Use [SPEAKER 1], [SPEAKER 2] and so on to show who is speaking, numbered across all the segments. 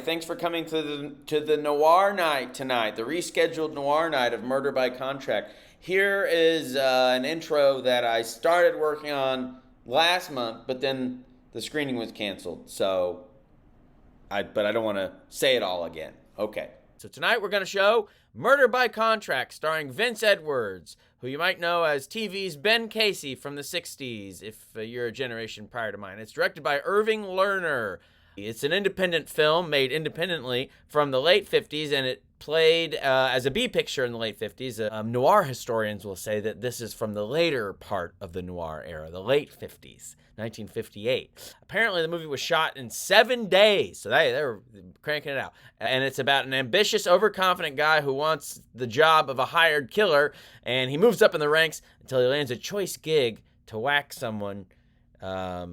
[SPEAKER 1] Thanks for coming to the Noir night tonight, the rescheduled Noir night of Murder by Contract. Here is an intro that I started working on last month, but then the screening was canceled. But I don't want to say it all again. Okay. So tonight we're going to show Murder by Contract, starring Vince Edwards, who you might know as TV's Ben Casey from the 60s, if you're a generation prior to mine. It's directed by Irving Lerner. It's an independent film made independently from the late 50s, and it played as a B picture in the late 50s. Noir historians will say that this is from the later part of the noir era, the late 50s, 1958. Apparently, the movie was shot in 7 days, so they were cranking it out. And it's about an ambitious, overconfident guy who wants the job of a hired killer, and he moves up in the ranks until he lands a choice gig to whack someone, there's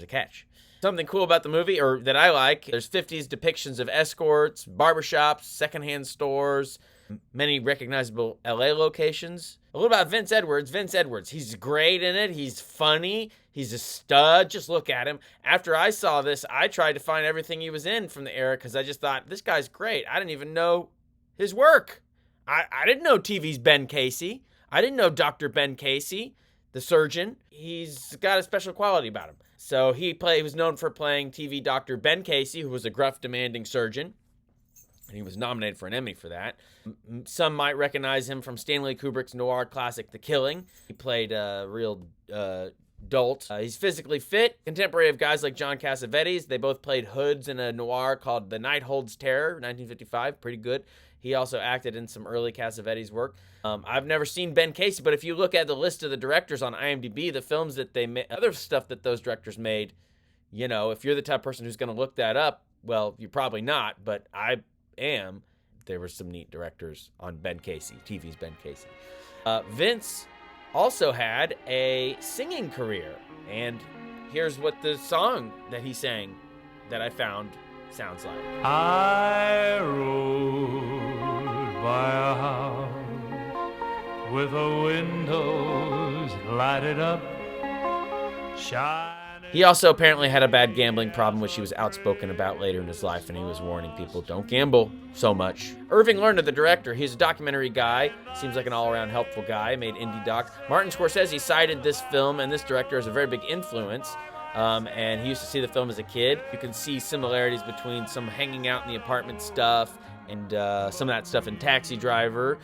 [SPEAKER 1] a catch. Something cool about the movie, or that I like, there's 50s depictions of escorts, barbershops, secondhand stores, many recognizable LA locations. A little about Vince Edwards. Vince Edwards, he's great in it. He's funny. He's a stud. Just look at him. After I saw this, I tried to find everything he was in from the era because I just thought, this guy's great. I didn't even know his work. I didn't know TV's Ben Casey. I didn't know Dr. Ben Casey, the surgeon. He's got a special quality about him. So he was known for playing TV Dr. Ben Casey, who was a gruff, demanding surgeon. And he was nominated for an Emmy for that. Some might recognize him from Stanley Kubrick's noir classic, The Killing. He played a real dolt. He's physically fit, contemporary of guys like John Cassavetes. They both played hoods in a noir called The Night Holds Terror, 1955. Pretty good. He also acted in some early Cassavetes work. I've never seen Ben Casey, but if you look at the list of the directors on IMDb, the films that they made, other stuff that those directors made, you know, if you're the type of person who's going to look that up, well, you're probably not, but I am. There were some neat directors on Ben Casey, TV's Ben Casey. Vince also had a singing career, and here's what the song that he sang that I found sounds like.
[SPEAKER 2] I rode by a house with the windows lighted up, shining.
[SPEAKER 1] He also apparently had a bad gambling problem, which he was outspoken about later in his life, and he was warning people, don't gamble so much. Irving Lerner, the director, he's a documentary guy, seems like an all-around helpful guy, made indie docs. Martin Scorsese cited this film and this director as a very big influence. And he used to see the film as a kid. You can see similarities between some hanging out in the apartment stuff and some of that stuff in Taxi Driver.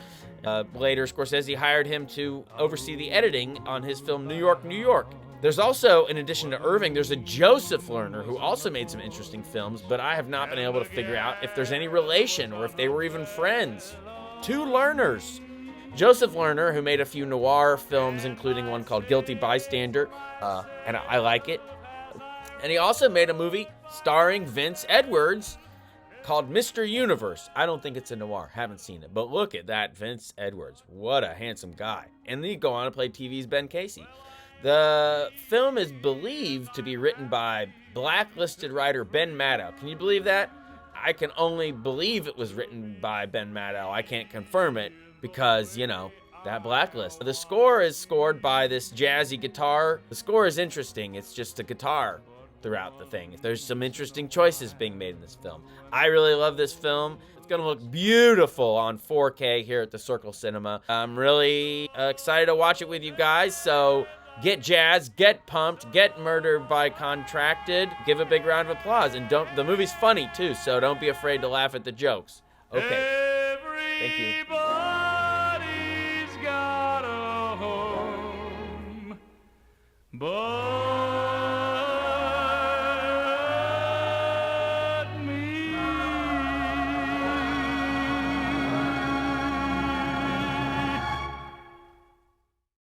[SPEAKER 1] Later, Scorsese hired him to oversee the editing on his film New York, New York. There's also, in addition to Irving, there's a Joseph Lerner who also made some interesting films, but I have not been able to figure out if there's any relation or if they were even friends. Two Lerners. Joseph Lerner, who made a few noir films, including one called Guilty Bystander, and I like it. And he also made a movie starring Vince Edwards called Mr. Universe. I don't think it's a noir. Haven't seen it. But look at that Vince Edwards. What a handsome guy. And then he go on to play TV's Ben Casey. The film is believed to be written by blacklisted writer Ben Maddow. Can you believe that? I can only believe it was written by Ben Maddow. I can't confirm it because, you know, that blacklist. The score is scored by this jazzy guitar. The score is interesting. It's just a guitar throughout the thing. There's some interesting choices being made in this film. I really love this film. It's gonna look beautiful on 4K here at the Circle Cinema. I'm really excited to watch it with you guys, so get jazzed, get pumped, get Murdered by Contracted. Give a big round of applause, and the movie's funny too, so don't be afraid to laugh at the jokes. Okay, thank you.
[SPEAKER 2] Everybody's got a home, but